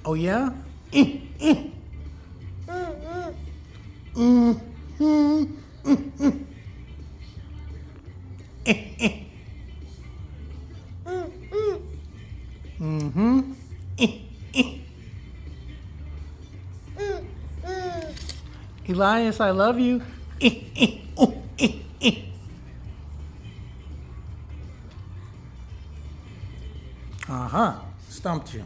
Oh yeah? Mm-hmm. Elias, I love you. Uh-huh. Stumped you.